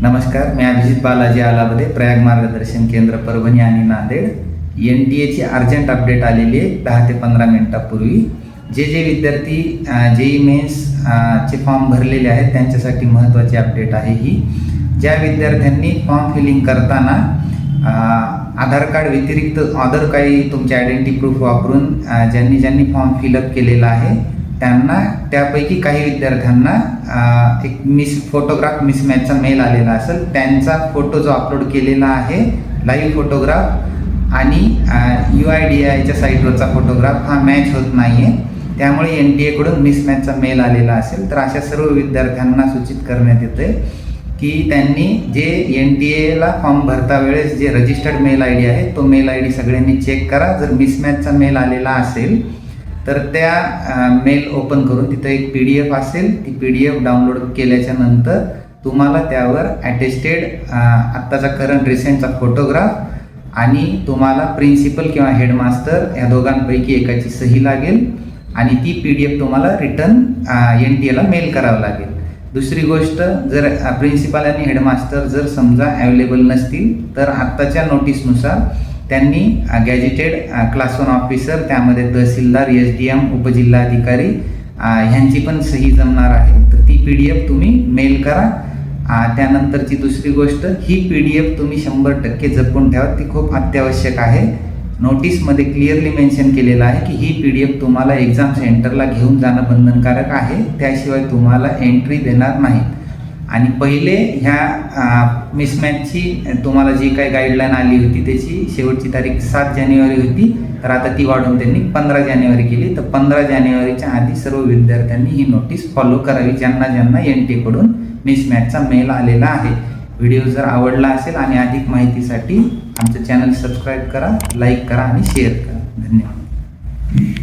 नमस्कार, मी अभिजित बालाजी आलाबदे, प्रयाग मार्गदर्शन केंद्र परभणी आणि नांदेड. NTA ची अर्जंट अपडेट आलेली आहे 10 ते 15 मिनिटांपूर्वी. जे विद्यार्थी JEE मेन्स चे फॉर्म भरलेले आहेत त्यांच्यासाठी महत्त्वाची अपडेट आहे ही. ज्या विद्यार्थ्यांनी फॉर्म फिलिंग करताना आधार कार्ड व्यतिरिक्त अदर काही तुमचे आयडेंटिटी प्रूफ वापरून ज्यांनी फॉर्म फिलअप केलेला आहे त्यांना त्यापैकी काही विद्यार्थ्यांना एक फोटोग्राफ मिसमॅचचा मेल आलेला असेल. त्यांचा फोटो जो अपलोड केलेला आहे लाईव्ह फोटोग्राफ आणि UIDAIच्या साईटवरचा फोटोग्राफ हा मॅच होत नाही आहे, त्यामुळे NTA कडून मिसमॅचचा मेल आलेला असेल तर अशा सर्व विद्यार्थ्यांना सूचित करण्यात येते की त्यांनी जे NTA फॉर्म भरता वेळेस जे रजिस्टर्ड मेल ID आहे तो मेल ID सगळ्यांनी चेक करा. जर मिसमॅचचा मेल आलेला असेल तर त्या मेल ओपन करून तिथं एक PDF असेल, ती PDF डाउनलोड केल्याच्या नंतर तुम्हाला त्यावर अटेस्टेड आत्ताचा करंट रिसेंटचा फोटोग्राफ आणि तुम्हाला प्रिन्सिपल किंवा हेडमास्टर या दोघांपैकी एकाची सही लागेल आणि ती PDF तुम्हाला रिटर्न NTA ला मेल करावं लागेल. दुसरी गोष्ट, जर प्रिन्सिपल आणि हेडमास्टर जर समजा अवेलेबल नसतील तर आत्ताच्या नोटीसनुसार त्यांनी गॅजेटेड क्लास 1 ऑफिसर, त्यामध्ये तहसीलदार, SDM, उपजिल्हाधिकारी ह्यांची पण सही जमणार आहे, तर ती PDF तुम्ही मेल करा. त्यानंतरची दुसरी गोष्ट, ही PDF तुम्ही 100% जपून ठेवा, ती खूप अत्यावश्यक आहे. नोटीसमध्ये क्लिअरली मेन्शन केलेलं आहे की ही PDF तुम्हाला एक्झाम सेंटरला घेऊन जाणं बंधनकारक आहे, त्याशिवाय तुम्हाला एंट्री देणार नाही. आणि पहिले ह्या मिसमॅचची तुम्हाला जी काही गाईडलाईन आली होती त्याची शेवटची तारीख 7 जानेवारी होती, तर आता ती वाढवून त्यांनी 15 जानेवारी केली. तर 15 जानेवारीच्या आधी सर्व विद्यार्थ्यांनी ही नोटीस फॉलो करावी ज्यांना NTA कडून मिसमॅचचा मेल आलेला आहे. व्हिडिओ जर आवडला असेल आणि अधिक माहितीसाठी आमचं चॅनल सबस्क्राईब करा, लाईक करा आणि शेअर करा. धन्यवाद.